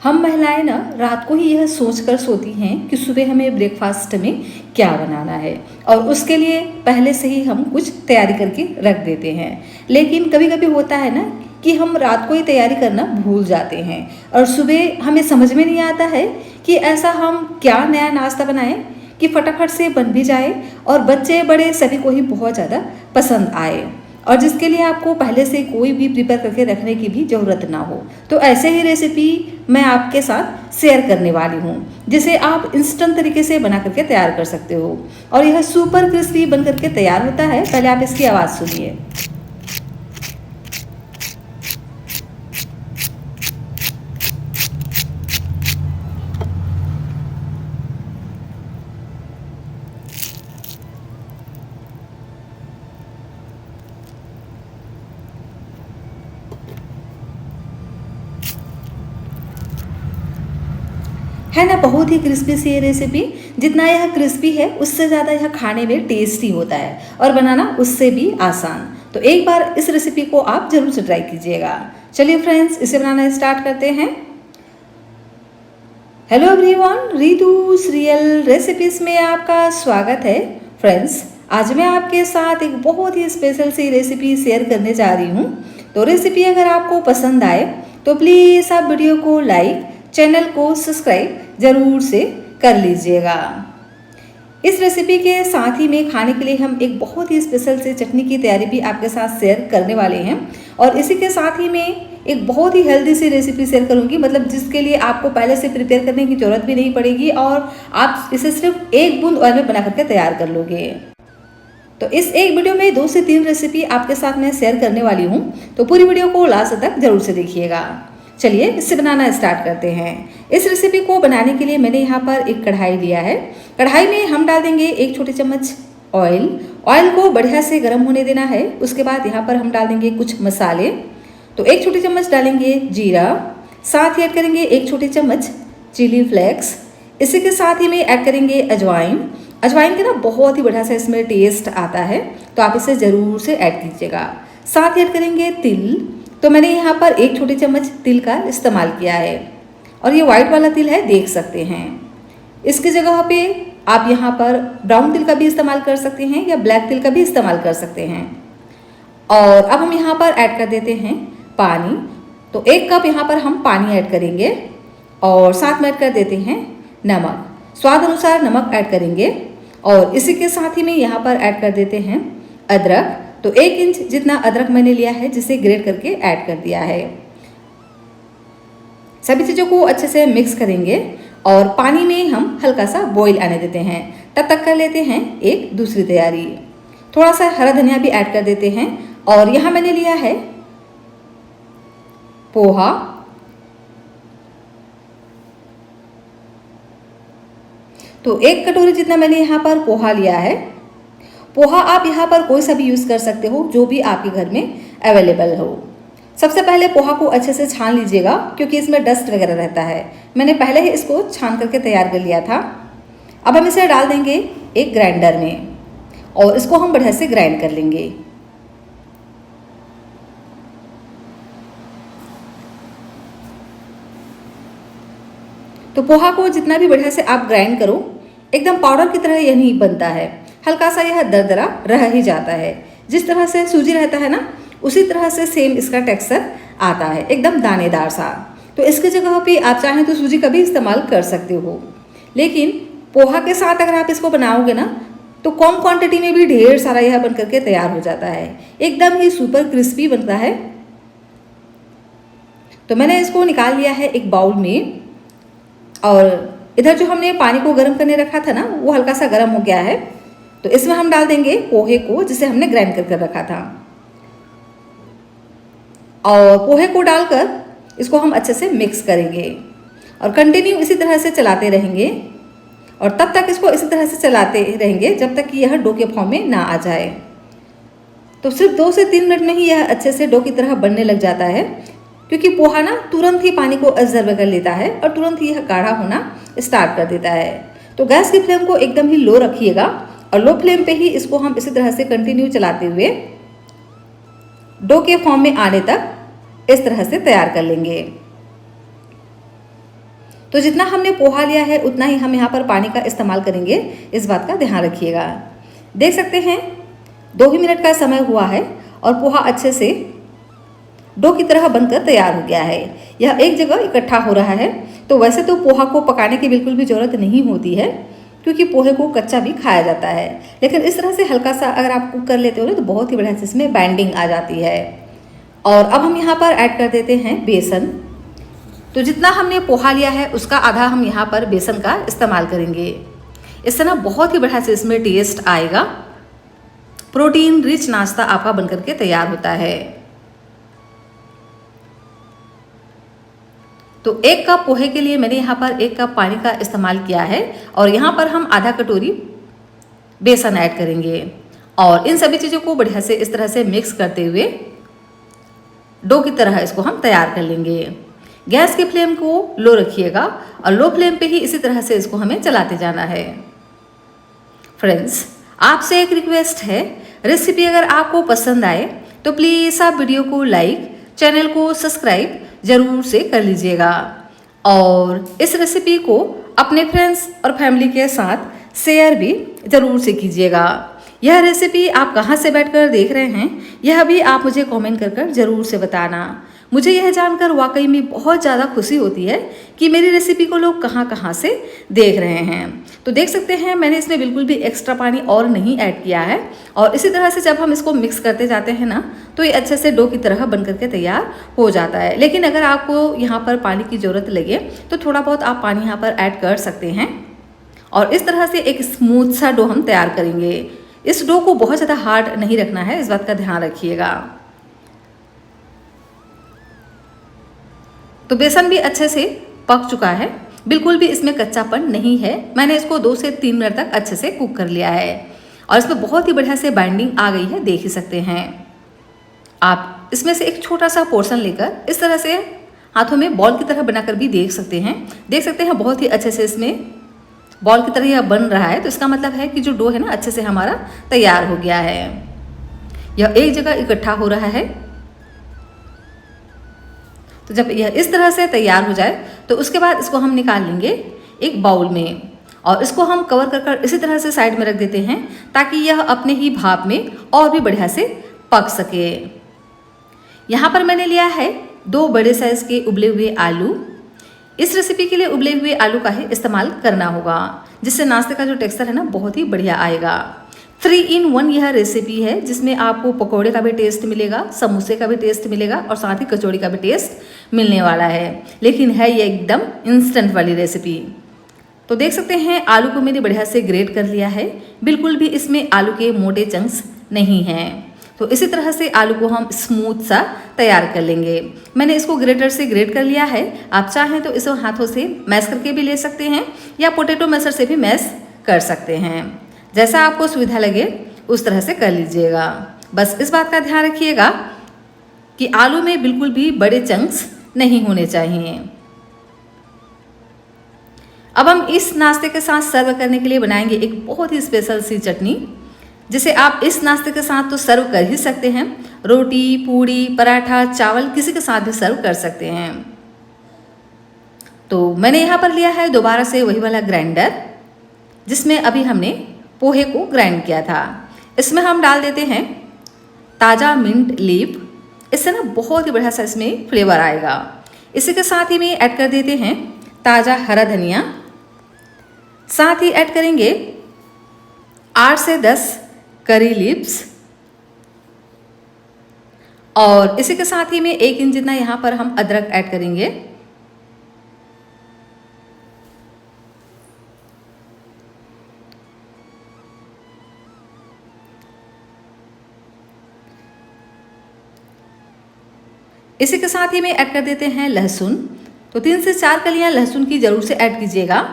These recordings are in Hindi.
हम महिलाएं ना रात को ही यह सोचकर सोती हैं कि सुबह हमें ब्रेकफास्ट में क्या बनाना है और उसके लिए पहले से ही हम कुछ तैयारी करके रख देते हैं। लेकिन कभी कभी होता है ना कि हम रात को ही तैयारी करना भूल जाते हैं और सुबह हमें समझ में नहीं आता है कि ऐसा हम क्या नया नाश्ता बनाएं कि फटाफट से बन भी जाए और बच्चे बड़े सभी को ही बहुत ज़्यादा पसंद आए और जिसके लिए आपको पहले से कोई भी प्रिपेयर करके रखने की भी ज़रूरत ना हो। तो ऐसे ही रेसिपी मैं आपके साथ शेयर करने वाली हूँ जिसे आप इंस्टेंट तरीके से बना करके तैयार कर सकते हो और यह सुपर क्रिस्पी बन करके तैयार होता है। पहले आप इसकी आवाज़ सुनिए। है ना बहुत ही क्रिस्पी सी ये रेसिपी। जितना यह क्रिस्पी है उससे ज़्यादा यह खाने में टेस्टी होता है और बनाना उससे भी आसान। तो एक बार इस रेसिपी को आप जरूर से ट्राई कीजिएगा। चलिए फ्रेंड्स, इसे बनाना स्टार्ट करते हैं। Hello everyone, Ritu serial recipes में आपका स्वागत है। फ्रेंड्स, आज मैं आपके साथ एक बहुत ही स्पेशल सी रेसिपी शेयर करने जा रही हूँ। तो रेसिपी अगर आपको पसंद आए तो प्लीज़ आप वीडियो को लाइक, चैनल को सब्सक्राइब जरूर से कर लीजिएगा। इस रेसिपी के साथ ही में खाने के लिए हम एक बहुत ही स्पेशल से चटनी की तैयारी भी आपके साथ शेयर करने वाले हैं और इसी के साथ ही में एक बहुत ही हेल्दी सी रेसिपी शेयर करूंगी, मतलब जिसके लिए आपको पहले से प्रिपेयर करने की जरूरत भी नहीं पड़ेगी और आप इसे सिर्फ एक बूंद ऑयल में बना करके तैयार कर लोगे। तो इस एक वीडियो में 2 से 3 रेसिपी आपके साथ मैं शेयर करने वाली हूँ, तो पूरी वीडियो को लास्ट तक जरूर से देखिएगा। चलिए इससे बनाना स्टार्ट करते हैं। इस रेसिपी को बनाने के लिए मैंने यहाँ पर एक कढ़ाई लिया है। कढ़ाई में हम डाल देंगे 1 छोटी चम्मच ऑयल। ऑयल को बढ़िया से गर्म होने देना है। उसके बाद यहाँ पर हम डाल देंगे कुछ मसाले। तो 1 छोटी चम्मच डालेंगे जीरा, साथ ही ऐड करेंगे 1 छोटी चम्मच चिली फ्लेक्स। इसी के साथ ही में ऐड करेंगे अजवाइन। अजवाइन के ना बहुत ही बढ़िया से इसमें टेस्ट आता है, तो आप इसे ज़रूर से ऐड कीजिएगा। साथ ही ऐड करेंगे तिल। तो मैंने यहाँ पर 1 छोटी चम्मच तिल का इस्तेमाल किया है और ये वाइट वाला तिल है, देख सकते हैं। इसकी जगह पे आप यहाँ पर ब्राउन तिल का भी इस्तेमाल कर सकते हैं या ब्लैक तिल का भी इस्तेमाल कर सकते हैं। और अब हम यहाँ पर ऐड कर देते हैं पानी। तो 1 कप यहाँ पर हम पानी ऐड करेंगे और साथ में ऐड कर देते हैं नमक। स्वाद अनुसार नमक ऐड करेंगे और इसी के साथ ही में यहाँ पर ऐड कर देते हैं अदरक। तो 1 इंच जितना अदरक मैंने लिया है, जिसे ग्रेट करके ऐड कर दिया है। सभी चीज़ों को अच्छे से मिक्स करेंगे और पानी में हम हल्का सा बॉईल आने देते हैं। तब तक कर लेते हैं एक दूसरी तैयारी। थोड़ा सा हरा धनिया भी ऐड कर देते हैं और यहाँ मैंने लिया है पोहा। तो 1 कटोरी जितना मैंने यहाँ पर पोहा लिया है। पोहा आप यहाँ पर कोई सा भी यूज़ कर सकते हो जो भी आपके घर में अवेलेबल हो। सबसे पहले पोहा को अच्छे से छान लीजिएगा क्योंकि इसमें डस्ट वगैरह रहता है। मैंने पहले ही इसको छान करके तैयार कर लिया था। अब हम इसे डाल देंगे एक ग्राइंडर में और इसको हम बढ़िया से ग्राइंड कर लेंगे। तो पोहा को जितना भी बढ़िया से आप ग्राइंड करो, एकदम पाउडर की तरह यह नहीं बनता है, हल्का सा यह दरदरा रह ही जाता है। जिस तरह से सूजी रहता है ना, उसी तरह से सेम इसका टेक्सचर आता है, एकदम दानेदार सा। तो इसकी जगह पे आप चाहें तो सूजी का भी इस्तेमाल कर सकते हो, लेकिन पोहा के साथ अगर आप इसको बनाओगे ना तो कम क्वांटिटी में भी ढेर सारा यह बन करके तैयार हो जाता है। एकदम ही सुपर क्रिस्पी बनता है। तो मैंने इसको निकाल लिया है एक बाउल में और इधर जो हमने पानी को गर्म करने रखा था ना, वो हल्का सा गर्म हो गया है। तो इसमें हम डाल देंगे पोहे को, जिसे हमने ग्राइंड कर रखा था। और पोहे को डालकर इसको हम अच्छे से मिक्स करेंगे और कंटिन्यू इसी तरह से चलाते रहेंगे और तब तक इसको इसी तरह से चलाते रहेंगे जब तक कि यह डो के फॉर्म में ना आ जाए। तो सिर्फ 2 से 3 मिनट में ही यह अच्छे से डो की तरह बनने लग जाता है, क्योंकि पोहा ना तुरंत ही पानी को अब्जर्व कर लेता है और तुरंत ही यह गाढ़ा होना स्टार्ट कर देता है। तो गैस की फ्लेम को एकदम ही लो रखिएगा और लो फ्लेम पे ही इसको हम इसी तरह से कंटिन्यू चलाते हुए डो के फॉर्म में आने तक इस तरह से तैयार कर लेंगे। तो जितना हमने पोहा लिया है उतना ही हम यहाँ पर पानी का इस्तेमाल करेंगे, इस बात का ध्यान रखिएगा। देख सकते हैं 2 ही मिनट का समय हुआ है और पोहा अच्छे से डो की तरह बनकर तैयार हो गया है। यह एक जगह इकट्ठा हो रहा है। तो वैसे तो पोहा को पकाने की बिल्कुल भी ज़रूरत नहीं होती है, क्योंकि पोहे को कच्चा भी खाया जाता है, लेकिन इस तरह से हल्का सा अगर आप कुक कर लेते हो ना तो बहुत ही बढ़िया से इसमें बाइंडिंग आ जाती है। और अब हम यहाँ पर ऐड कर देते हैं बेसन। तो जितना हमने पोहा लिया है उसका आधा हम यहाँ पर बेसन का इस्तेमाल करेंगे। इससे ना बहुत ही बढ़िया से इसमें टेस्ट आएगा। प्रोटीन रिच नाश्ता आपका बनकर के तैयार होता है। तो 1 कप पोहे के लिए मैंने यहाँ पर 1 कप पानी का इस्तेमाल किया है और यहाँ पर हम आधा कटोरी बेसन ऐड करेंगे और इन सभी चीज़ों को बढ़िया से इस तरह से मिक्स करते हुए डो की तरह इसको हम तैयार कर लेंगे। गैस की फ्लेम को लो रखिएगा और लो फ्लेम पे ही इसी तरह से इसको हमें चलाते जाना है। फ्रेंड्स, आपसे एक रिक्वेस्ट है, रेसिपी अगर आपको पसंद आए तो प्लीज़ आप वीडियो को लाइक, चैनल को सब्सक्राइब ज़रूर से कर लीजिएगा और इस रेसिपी को अपने फ्रेंड्स और फैमिली के साथ शेयर भी ज़रूर से कीजिएगा। यह रेसिपी आप कहाँ से बैठकर देख रहे हैं यह भी आप मुझे कमेंट कर ज़रूर से बताना। मुझे यह जानकर वाकई में बहुत ज़्यादा खुशी होती है कि मेरी रेसिपी को लोग कहाँ से देख रहे हैं। तो देख सकते हैं मैंने इसमें बिल्कुल भी एक्स्ट्रा पानी और नहीं ऐड किया है और इसी तरह से जब हम इसको मिक्स करते जाते हैं ना तो ये अच्छे से डो की तरह बन करके तैयार हो जाता है। लेकिन अगर आपको यहाँ पर पानी की ज़रूरत लगे तो थोड़ा बहुत आप पानी यहाँ पर ऐड कर सकते हैं और इस तरह से एक स्मूथ सा डो हम तैयार करेंगे। इस डो को बहुत ज़्यादा हार्ड नहीं रखना है, इस बात का ध्यान रखिएगा। तो बेसन भी अच्छे से पक चुका है, बिल्कुल भी इसमें कच्चापन नहीं है। मैंने इसको 2 से 3 मिनट तक अच्छे से कुक कर लिया है और इसमें बहुत ही बढ़िया से बाइंडिंग आ गई है, देख ही सकते हैं। आप इसमें से एक छोटा सा पोर्शन लेकर इस तरह से हाथों में बॉल की तरह बनाकर भी देख सकते हैं। देख सकते हैं बहुत ही अच्छे से इसमें बॉल की तरह यह बन रहा है। तो इसका मतलब है कि जो डो है ना अच्छे से हमारा तैयार हो गया है। यह एक जगह इकट्ठा हो रहा है। तो जब यह इस तरह से तैयार हो जाए तो उसके बाद इसको हम निकाल लेंगे एक बाउल में और इसको हम कवर कर इसी तरह से साइड में रख देते हैं ताकि यह अपने ही भाप में और भी बढ़िया से पक सके। यहाँ पर मैंने लिया है 2 बड़े साइज के उबले हुए आलू। इस रेसिपी के लिए उबले हुए आलू का ही इस्तेमाल करना होगा, जिससे नाश्ते का जो टेक्सचर है ना बहुत ही बढ़िया आएगा। 3 in 1 यह रेसिपी है जिसमें आपको पकोड़े का भी टेस्ट मिलेगा, समोसे का भी टेस्ट मिलेगा और साथ ही कचौड़ी का भी टेस्ट मिलने वाला है। लेकिन है ये एकदम इंस्टेंट वाली रेसिपी। तो देख सकते हैं आलू को मैंने बढ़िया से ग्रेट कर लिया है, बिल्कुल भी इसमें आलू के मोटे चंक्स नहीं हैं। तो इसी तरह से आलू को हम स्मूथ सा तैयार कर लेंगे। मैंने इसको ग्रेटर से ग्रेट कर लिया है। आप चाहें तो इसे हाथों से मैश करके भी ले सकते हैं या पोटैटो मैशर से भी मैश कर सकते हैं। जैसा आपको सुविधा लगे उस तरह से कर लीजिएगा। बस इस बात का ध्यान रखिएगा कि आलू में बिल्कुल भी बड़े चंक्स नहीं होने चाहिए। अब हम इस नाश्ते के साथ सर्व करने के लिए बनाएंगे एक बहुत ही स्पेशल सी चटनी, जिसे आप इस नाश्ते के साथ तो सर्व कर ही सकते हैं। रोटी, पूड़ी, पराठा, चावल किसी के साथ भी सर्व कर सकते हैं। तो मैंने यहाँ पर लिया है दोबारा से वही वाला ग्राइंडर जिसमें अभी हमने पोहे को ग्राइंड किया था। इसमें हम डाल देते हैं ताज़ा मिंट लीफ। इससे ना बहुत ही बढ़िया सा इसमें फ्लेवर आएगा। इसी के साथ ही में ऐड कर देते हैं ताज़ा हरा धनिया। साथ ही ऐड करेंगे 8 से 10 करी लीव्स और इसी के साथ ही में 1 इंच जितना यहाँ पर हम अदरक ऐड करेंगे। इसी के साथ ही में ऐड कर देते हैं लहसुन। तो 3 से 4 कलियां लहसुन की जरूर से ऐड कीजिएगा,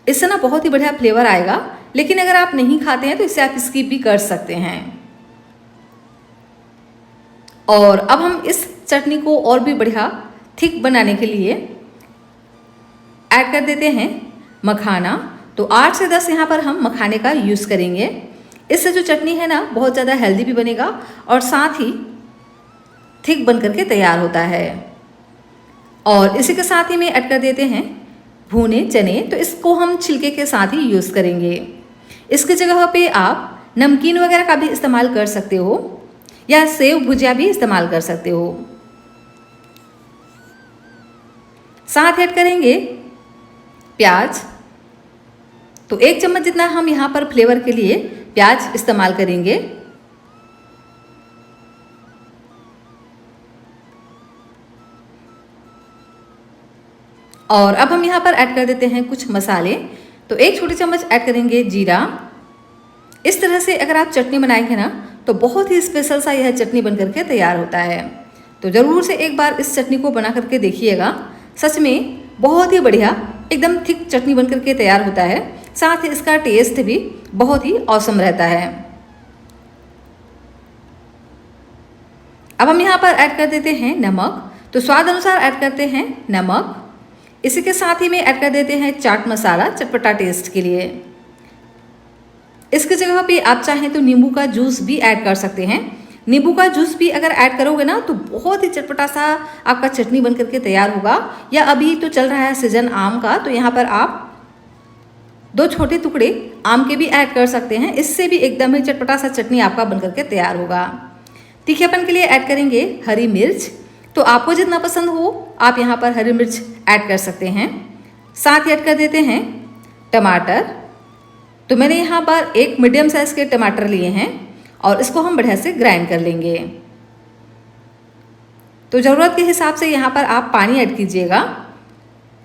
इससे ना बहुत ही बढ़िया फ्लेवर आएगा। लेकिन अगर आप नहीं खाते हैं तो इसे आप स्किप भी कर सकते हैं। और अब हम इस चटनी को और भी बढ़िया थिक बनाने के लिए ऐड कर देते हैं मखाना। तो 8 से 10 यहाँ पर हम मखाने का यूज़ करेंगे। इससे जो चटनी है ना बहुत ज़्यादा हेल्दी भी बनेगा और साथ ही थिक बन करके तैयार होता है। और इसी के साथ ही में ऐड कर देते हैं भुने चने। तो इसको हम छिलके के साथ ही यूज़ करेंगे। इसकी जगह पे आप नमकीन वगैरह का भी इस्तेमाल कर सकते हो या सेव भुजिया भी इस्तेमाल कर सकते हो। साथ ऐड करेंगे प्याज। तो 1 चम्मच जितना हम यहाँ पर फ्लेवर के लिए प्याज इस्तेमाल करेंगे। और अब हम यहाँ पर ऐड कर देते हैं कुछ मसाले। तो 1 छोटी चम्मच ऐड करेंगे जीरा। इस तरह से अगर आप चटनी बनाएंगे ना तो बहुत ही स्पेशल सा यह चटनी बन करके तैयार होता है। तो ज़रूर से एक बार इस चटनी को बना करके देखिएगा। सच में बहुत ही बढ़िया एकदम थिक चटनी बन करके तैयार होता है। साथ ही इसका टेस्ट भी बहुत ही औसम रहता है। अब हम यहाँ पर ऐड कर देते हैं नमक। तो स्वाद अनुसार ऐड करते हैं नमक। इसी के साथ ही में ऐड कर देते हैं चाट मसाला चटपटा टेस्ट के लिए। इसकी जगह पे आप चाहें तो नींबू का जूस भी ऐड कर सकते हैं। नींबू का जूस भी अगर ऐड करोगे ना तो बहुत ही चटपटा सा आपका चटनी बन करके तैयार होगा। या अभी तो चल रहा है सीजन आम का, तो यहाँ पर आप 2 छोटे टुकड़े आम के भी ऐड कर सकते हैं। इससे भी एकदम ही चटपटा सा चटनी आपका बन करके तैयार होगा। तीखेपन के लिए ऐड करेंगे हरी मिर्च। तो आपको जितना पसंद हो आप यहाँ पर हरी मिर्च ऐड कर सकते हैं। साथ ही ऐड कर देते हैं टमाटर। तो मैंने यहाँ पर 1 मीडियम साइज़ के टमाटर लिए हैं और इसको हम बढ़िया से ग्राइंड कर लेंगे। तो ज़रूरत के हिसाब से यहाँ पर आप पानी ऐड कीजिएगा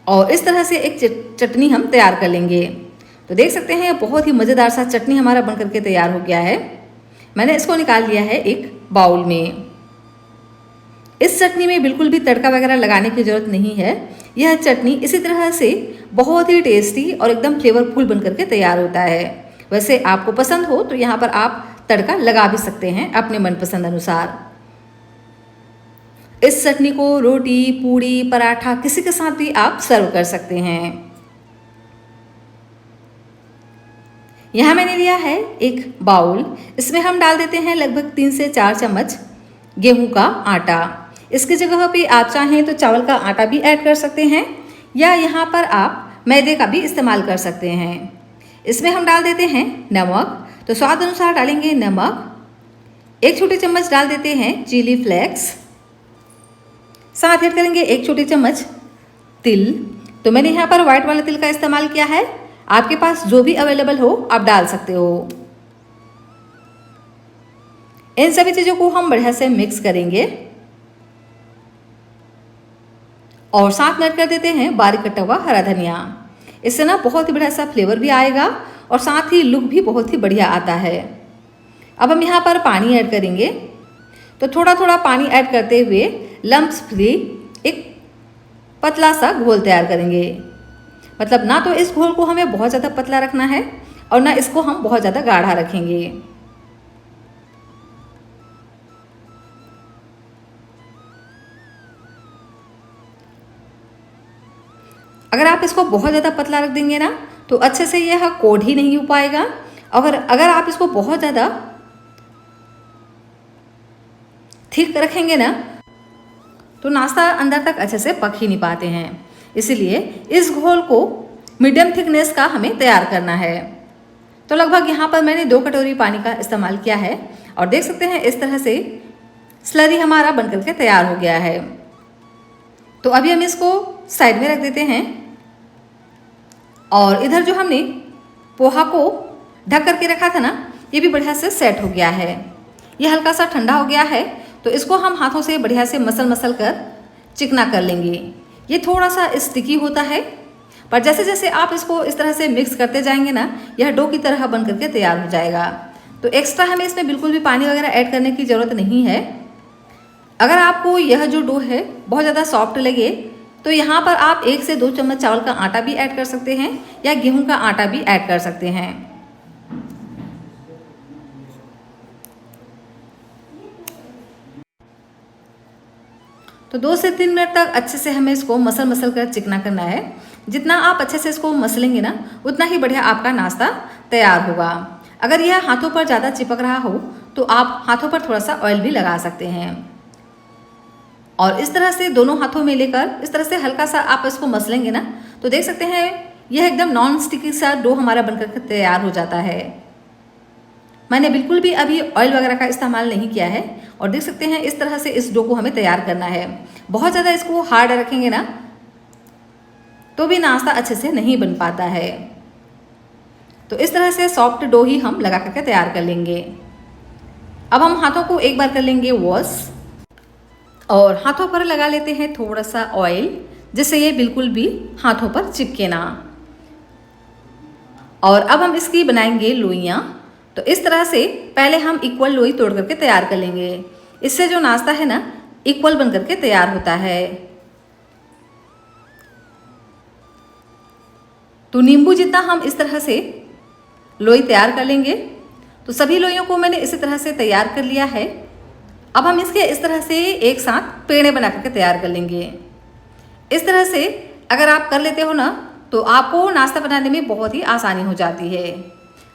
और इस तरह से एक चटनी हम तैयार कर लेंगे। तो देख सकते हैं बहुत ही मज़ेदार सा चटनी हमारा बन करके तैयार हो गया है। मैंने इसको निकाल लिया है एक बाउल में। इस चटनी में बिल्कुल भी तड़का वगैरह लगाने की ज़रूरत नहीं है। यह चटनी इसी तरह से बहुत ही टेस्टी और एकदम फ्लेवरफुल बन करके तैयार होता है। वैसे आपको पसंद हो तो यहाँ पर आप तड़का लगा भी सकते हैं अपने मनपसंद अनुसार। इस चटनी को रोटी, पूड़ी, पराठा किसी के साथ भी आप सर्व कर सकते हैं। यहाँ मैंने लिया है एक बाउल। इसमें हम डाल देते हैं लगभग 3 से 4 चम्मच गेहूं का आटा। इसकी जगह पे आप चाहें तो चावल का आटा भी ऐड कर सकते हैं या यहाँ पर आप मैदे का भी इस्तेमाल कर सकते हैं। इसमें हम डाल देते हैं नमक। तो स्वाद अनुसार डालेंगे नमक। 1 छोटी चम्मच डाल देते हैं चिली फ्लेक्स। साथ ऐड करेंगे 1 छोटी चम्मच तिल। तो मैंने यहाँ पर व्हाइट वाला तिल का इस्तेमाल किया है। आपके पास जो भी अवेलेबल हो आप डाल सकते हो। इन सभी चीज़ों को हम बढ़िया से मिक्स करेंगे और साथ में ऐड कर देते हैं बारीक कटा हुआ हरा धनिया। इससे ना बहुत ही बढ़िया सा फ्लेवर भी आएगा और साथ ही लुक भी बहुत ही बढ़िया आता है। अब हम यहाँ पर पानी ऐड करेंगे। तो थोड़ा थोड़ा पानी ऐड करते हुए लम्प्स फ्री एक पतला सा घोल तैयार करेंगे। मतलब ना तो इस घोल को हमें बहुत ज़्यादा पतला रखना है और ना इसको हम बहुत ज़्यादा गाढ़ा रखेंगे। अगर आप इसको बहुत ज़्यादा पतला रख देंगे ना तो अच्छे से यह कोट ही नहीं हो पाएगा। अगर आप इसको बहुत ज़्यादा थिक रखेंगे ना तो नाश्ता अंदर तक अच्छे से पक ही नहीं पाते हैं। इसलिए इस घोल को मीडियम थिकनेस का हमें तैयार करना है। तो लगभग यहाँ पर मैंने 2 कटोरी पानी का इस्तेमाल किया है और देख सकते हैं इस तरह से स्लरी हमारा बन करके तैयार हो गया है। तो अभी हम इसको साइड में रख देते हैं और इधर जो हमने पोहा को ढक करके रखा था ना ये भी बढ़िया से सेट हो गया है। ये हल्का सा ठंडा हो गया है तो इसको हम हाथों से बढ़िया से मसल कर चिकना कर लेंगे। ये थोड़ा सा स्टिकी होता है पर जैसे जैसे आप इसको इस तरह से मिक्स करते जाएंगे ना यह डो की तरह बन करके तैयार हो जाएगा। तो एक्स्ट्रा हमें इसमें बिल्कुल भी पानी वगैरह ऐड करने की ज़रूरत नहीं है। अगर आपको यह जो डो है बहुत ज़्यादा सॉफ्ट लगे तो यहाँ पर आप 1 से 2 चम्मच चावल का आटा भी ऐड कर सकते हैं या गेहूं का आटा भी ऐड कर सकते हैं। तो 2 से 3 मिनट तक अच्छे से हमें इसको मसल कर चिकना करना है। जितना आप अच्छे से इसको मसलेंगे ना उतना ही बढ़िया आपका नाश्ता तैयार होगा। अगर यह हाथों पर ज़्यादा चिपक रहा हो तो आप हाथों पर थोड़ा सा ऑयल भी लगा सकते हैं। और इस तरह से दोनों हाथों में लेकर इस तरह से हल्का सा आप इसको मसलेंगे ना, तो देख सकते हैं यह एकदम नॉन स्टिकी सा डो हमारा बनकर के तैयार हो जाता है। मैंने बिल्कुल भी अभी ऑयल वगैरह का इस्तेमाल नहीं किया है और देख सकते हैं इस तरह से इस डो को हमें तैयार करना है। बहुत ज़्यादा इसको हार्ड रखेंगे ना तो भी नाश्ता अच्छे से नहीं बन पाता है। तो इस तरह से सॉफ्ट डो ही हम लगा करके तैयार कर लेंगे। अब हम हाथों को एक बार कर लेंगे वॉश और हाथों पर लगा लेते हैं थोड़ा सा ऑयल, जिससे ये बिल्कुल भी हाथों पर चिपके ना। और अब हम इसकी बनाएंगे लोइयाँ। तो इस तरह से पहले हम इक्वल लोई तोड़ करके तैयार कर लेंगे। इससे जो नाश्ता है ना इक्वल बन करके तैयार होता है। तो नींबू जितना हम इस तरह से लोई तैयार कर लेंगे। तो सभी लोइयों को मैंने इसी तरह से तैयार कर लिया है। अब हम इसके इस तरह से एक साथ पेड़े बना करके तैयार कर लेंगे। इस तरह से अगर आप कर लेते हो ना तो आपको नाश्ता बनाने में बहुत ही आसानी हो जाती है।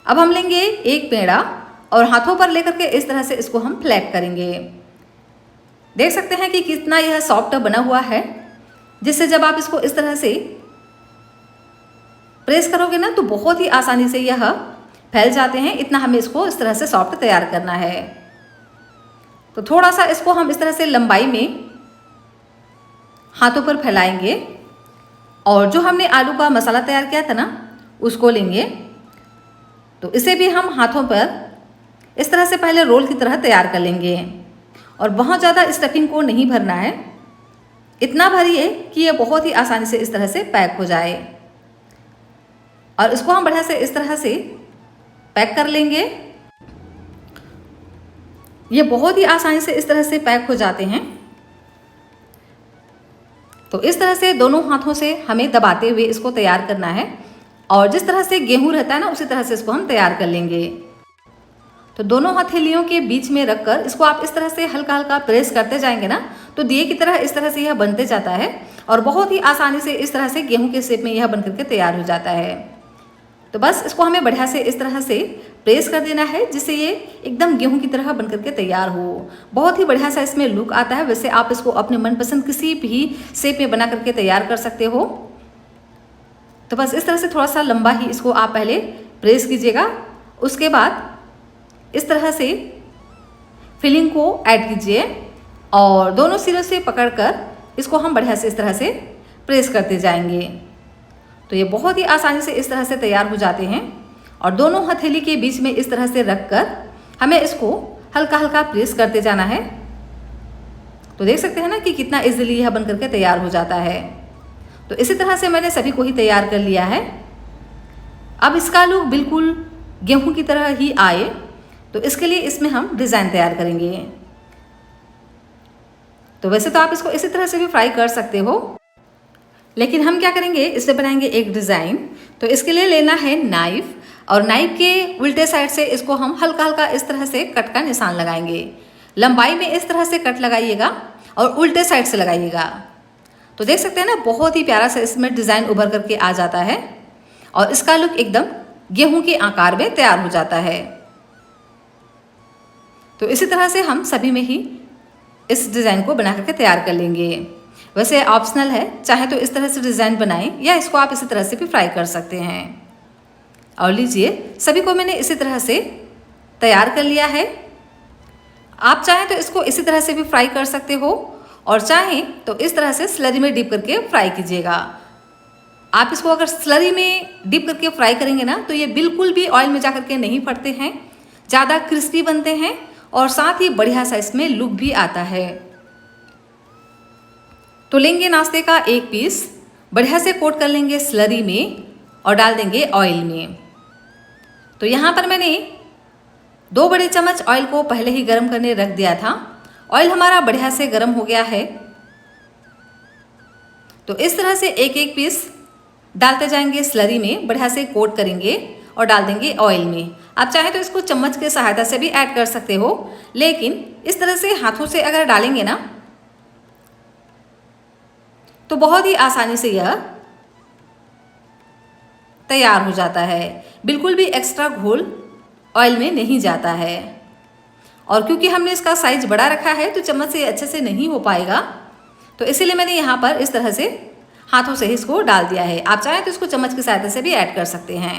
अब हम लेंगे एक पेड़ा और हाथों पर लेकर के इस तरह से इसको हम फ्लैट करेंगे। देख सकते हैं कि कितना यह सॉफ्ट बना हुआ है, जिससे जब आप इसको इस तरह से प्रेस करोगे ना तो बहुत ही आसानी से यह फैल जाते हैं। इतना हमें इसको इस तरह से सॉफ्ट तैयार करना है। तो थोड़ा सा इसको हम इस तरह से लंबाई में हाथों पर फैलाएंगे और जो हमने आलू का मसाला तैयार किया था ना उसको लेंगे। तो इसे भी हम हाथों पर इस तरह से पहले रोल की तरह तैयार कर लेंगे और बहुत ज़्यादा स्टफिंग को नहीं भरना है। इतना भरिए कि ये बहुत ही आसानी से इस तरह से पैक हो जाए और इसको हम बढ़िया से इस तरह से पैक कर लेंगे। ये बहुत ही आसानी से इस तरह से पैक हो जाते हैं। तो इस तरह से दोनों हाथों से हमें दबाते हुए इसको तैयार करना है और जिस तरह से गेहूं रहता है ना उसी तरह से इसको हम तैयार कर लेंगे। तो दोनों हथेलियों के बीच में रखकर इसको आप इस तरह से हल्का हल्का प्रेस करते जाएंगे ना तो दिए की तरह इस तरह से यह बनते जाता है और बहुत ही आसानी से इस तरह से गेहूं के शेप में यह बन करके तैयार हो जाता है। तो बस इसको हमें बढ़िया से इस तरह से प्रेस कर देना है जिससे ये एकदम गेहूं की तरह बन करके तैयार हो। बहुत ही बढ़िया सा इसमें लुक आता है। वैसे आप इसको अपने मनपसंद किसी भी शेप में बना करके तैयार कर सकते हो। तो बस इस तरह से थोड़ा सा लंबा ही इसको आप पहले प्रेस कीजिएगा। उसके बाद इस तरह से फिलिंग को ऐड कीजिए और दोनों सिरों से पकड़कर इसको हम बढ़िया से इस तरह से प्रेस करते जाएंगे। तो ये बहुत ही आसानी से इस तरह से तैयार हो जाते हैं और दोनों हथेली के बीच में इस तरह से रखकर हमें इसको हल्का हल्का प्रेस करते जाना है। तो देख सकते हैं ना कि कितना इजीली यह बन करके तैयार हो जाता है। तो इसी तरह से मैंने सभी को ही तैयार कर लिया है। अब इसका लुक बिल्कुल गेहूं की तरह ही आए तो इसके लिए इसमें हम डिज़ाइन तैयार करेंगे। तो वैसे तो आप इसको इसी तरह से भी फ्राई कर सकते हो, लेकिन हम क्या करेंगे इससे बनाएंगे एक डिज़ाइन। तो इसके लिए लेना है नाइफ और नाइफ के उल्टे साइड से इसको हम हल्का हल्का इस तरह से कट का निशान लगाएंगे। लंबाई में इस तरह से कट लगाइएगा और उल्टे साइड से लगाइएगा। तो देख सकते हैं ना बहुत ही प्यारा सा इसमें डिज़ाइन उभर करके आ जाता है और इसका लुक एकदम गेहूं के आकार में तैयार हो जाता है। तो इसी तरह से हम सभी में ही इस डिज़ाइन को बना करके तैयार कर लेंगे। वैसे ऑप्शनल है, चाहे तो इस तरह से डिज़ाइन बनाएं या इसको आप इसी तरह से भी फ्राई कर सकते हैं। और लीजिए सभी को मैंने इसी तरह से तैयार कर लिया है। आप चाहें तो इसको इसी तरह से भी फ्राई कर सकते हो और चाहें तो इस तरह से स्लरी में डिप करके फ्राई कीजिएगा। आप इसको अगर स्लरी में डिप करके फ्राई करेंगे ना तो ये बिल्कुल भी ऑयल में जा करके नहीं फटते हैं, ज़्यादा क्रिस्पी बनते हैं और साथ ही बढ़िया सा इसमें लुक भी आता है। तो लेंगे नाश्ते का एक पीस, बढ़िया से कोट कर लेंगे स्लरी में और डाल देंगे ऑयल में। तो यहाँ पर मैंने 2 बड़े चम्मच ऑयल को पहले ही गर्म करने रख दिया था। ऑयल हमारा बढ़िया से गर्म हो गया है। तो इस तरह से एक एक पीस डालते जाएंगे स्लरी में, बढ़िया से कोट करेंगे और डाल देंगे ऑयल में। आप चाहें तो इसको चम्मच के सहायता से भी ऐड कर सकते हो, लेकिन इस तरह से हाथों से अगर डालेंगे ना तो बहुत ही आसानी से यह तैयार हो जाता है। बिल्कुल भी एक्स्ट्रा घोल ऑयल में नहीं जाता है। और क्योंकि हमने इसका साइज बड़ा रखा है तो चम्मच से अच्छे से नहीं हो पाएगा, तो इसीलिए मैंने यहाँ पर इस तरह से हाथों से ही इसको डाल दिया है। आप चाहें तो इसको चम्मच की सहायता से भी ऐड कर सकते हैं।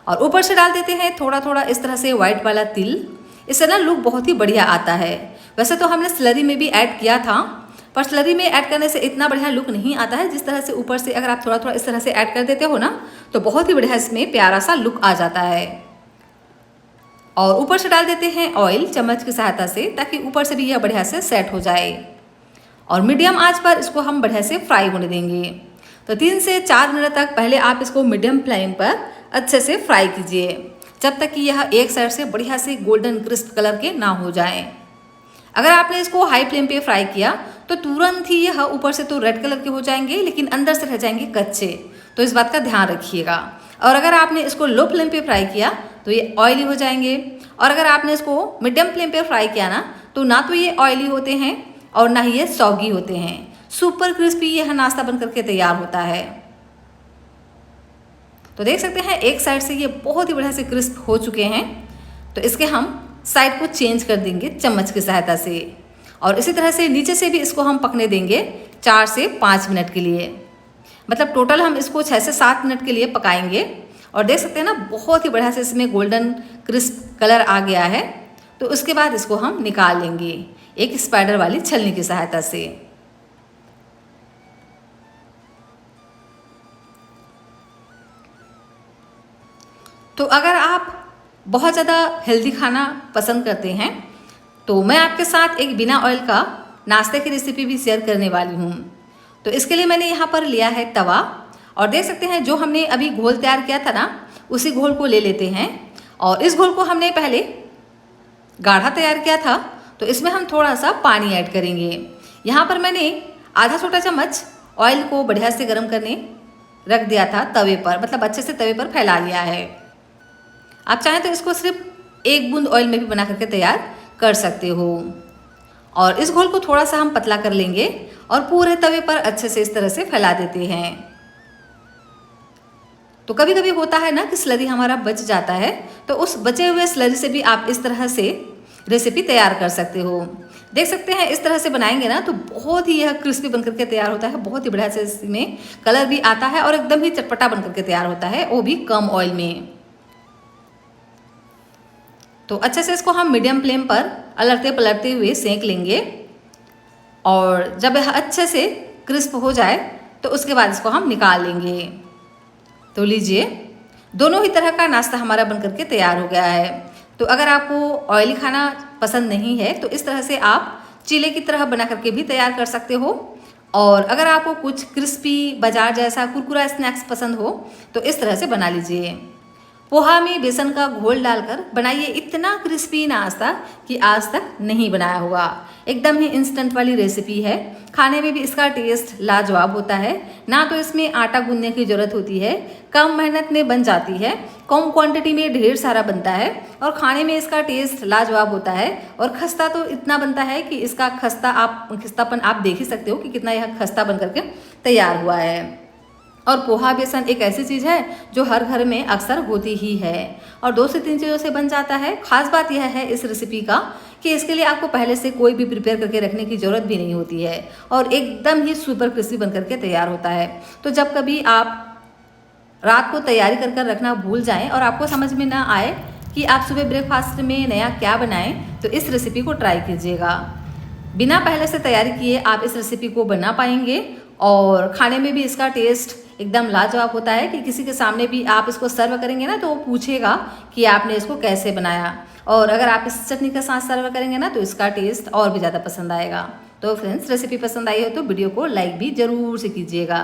और ऊपर से डाल देते हैं थोड़ा थोड़ा इस तरह से वाइट वाला तिल। इससे ना लुक बहुत ही बढ़िया आता है। वैसे तो हमने स्लरी में भी ऐड किया था, पर स्लरी में ऐड करने से इतना बढ़िया लुक नहीं आता है जिस तरह से ऊपर से अगर आप थोड़ा थोड़ा इस तरह से ऐड कर देते हो ना, तो बहुत ही बढ़िया इसमें प्यारा सा लुक आ जाता है। और ऊपर से डाल देते हैं ऑयल चम्मच की सहायता से, ताकि ऊपर से भी यह बढ़िया से सेट हो जाए। और मीडियम आंच पर इसको हम बढ़िया से फ्राई होने देंगे। तो 3 से 4 मिनट तक पहले आप इसको मीडियम फ्लेम पर अच्छे से फ्राई कीजिए, जब तक कि यह एक साइड से बढ़िया से गोल्डन क्रिस्प कलर के ना हो जाए। अगर आपने इसको हाई फ्लेम पे फ्राई किया तो तुरंत ही यह ऊपर से तो रेड कलर के हो जाएंगे, लेकिन अंदर से रह जाएंगे कच्चे। तो इस बात का ध्यान रखिएगा। और अगर आपने इसको लो फ्लेम पे फ्राई किया तो ये ऑयली हो जाएंगे। और अगर आपने इसको मीडियम फ्लेम पे फ्राई किया ना तो ये ऑयली होते हैं और ना ही ये सॉगी होते हैं। सुपर क्रिस्पी यह नाश्ता बन करके तैयार होता है। तो देख सकते हैं एक साइड से ये बहुत ही बढ़िया से क्रिस्प हो चुके हैं। तो इसके हम साइड को चेंज कर देंगे चम्मच की सहायता से। और इसी तरह से नीचे से भी इसको हम पकने देंगे 4 से 5 मिनट के लिए। मतलब टोटल हम इसको 6 से 7 मिनट के लिए पकाएंगे। और देख सकते हैं ना बहुत ही बढ़िया से इसमें गोल्डन क्रिस्प कलर आ गया है। तो उसके बाद इसको हम निकाल लेंगे एक स्पाइडर वाली छलनी की सहायता से। तो अगर आप बहुत ज़्यादा हेल्दी खाना पसंद करते हैं तो मैं आपके साथ एक बिना ऑयल का नाश्ते की रेसिपी भी शेयर करने वाली हूँ। तो इसके लिए मैंने यहाँ पर लिया है तवा। और देख सकते हैं जो हमने अभी घोल तैयार किया था ना, उसी घोल को ले लेते हैं। और इस घोल को हमने पहले गाढ़ा तैयार किया था, तो इसमें हम थोड़ा सा पानी ऐड करेंगे। यहाँ पर मैंने आधा छोटा चम्मच ऑयल को बढ़िया से गर्म करने रख दिया था तवे पर, मतलब अच्छे से तवे पर फैला लिया है। आप चाहें तो इसको सिर्फ 1 बूंद ऑयल में भी बना करके तैयार कर सकते हो। और इस घोल को थोड़ा सा हम पतला कर लेंगे और पूरे तवे पर अच्छे से इस तरह से फैला देते हैं। तो कभी कभी होता है ना कि स्लरी हमारा बच जाता है, तो उस बचे हुए स्लरी से भी आप इस तरह से रेसिपी तैयार कर सकते हो। देख सकते हैं इस तरह से बनाएंगे ना तो बहुत ही यह क्रिस्पी बनकर के तैयार होता है। बहुत ही बढ़िया से इसमें कलर भी आता है और एकदम ही चटपटा बनकर के तैयार होता है, वो भी कम ऑयल में। तो अच्छे से इसको हम मीडियम फ्लेम पर अलटते पलटते हुए सेंक लेंगे। और जब यह अच्छे से क्रिस्प हो जाए तो उसके बाद इसको हम निकाल लेंगे। तो लीजिए, दोनों ही तरह का नाश्ता हमारा बनकर के तैयार हो गया है। तो अगर आपको ऑयली खाना पसंद नहीं है तो इस तरह से आप चीले की तरह बना करके भी तैयार कर सकते हो। और अगर आपको कुछ क्रिस्पी बाजार जैसा कुरकुरा स्नैक्स पसंद हो तो इस तरह से बना लीजिए। पोहा में बेसन का घोल डालकर बनाइए इतना क्रिस्पी नाश्ता कि आज तक नहीं बनाया होगा। एकदम ही इंस्टेंट वाली रेसिपी है। खाने में भी इसका टेस्ट लाजवाब होता है। ना तो इसमें आटा गूंदने की ज़रूरत होती है, कम मेहनत में बन जाती है, कम क्वांटिटी में ढेर सारा बनता है और खाने में इसका टेस्ट लाजवाब होता है। और खस्ता तो इतना बनता है कि इसका खस्तापन आप देख ही सकते हो कि कितना यह खस्ता बन करके तैयार हुआ है। और पोहा बेसन एक ऐसी चीज़ है जो हर घर में अक्सर होती ही है और 2 से 3 चीज़ों से बन जाता है। खास बात यह है इस रेसिपी का कि इसके लिए आपको पहले से कोई भी प्रिपेयर करके रखने की ज़रूरत भी नहीं होती है और एकदम ही सुपर क्रिस्पी बन करके तैयार होता है। तो जब कभी आप रात को तैयारी कर कर रखना भूल जाएं और आपको समझ में ना आए कि आप सुबह ब्रेकफास्ट में नया क्या बनाएं, तो इस रेसिपी को ट्राई कीजिएगा। बिना पहले से तैयारी किए आप इस रेसिपी को बना पाएंगे और खाने में भी इसका टेस्ट एकदम लाजवाब होता है कि किसी के सामने भी आप इसको सर्व करेंगे ना तो वो पूछेगा कि आपने इसको कैसे बनाया। और अगर आप इस चटनी के साथ सर्व करेंगे ना तो इसका टेस्ट और भी ज़्यादा पसंद आएगा। तो फ्रेंड्स, रेसिपी पसंद आई हो तो वीडियो को लाइक भी ज़रूर से कीजिएगा।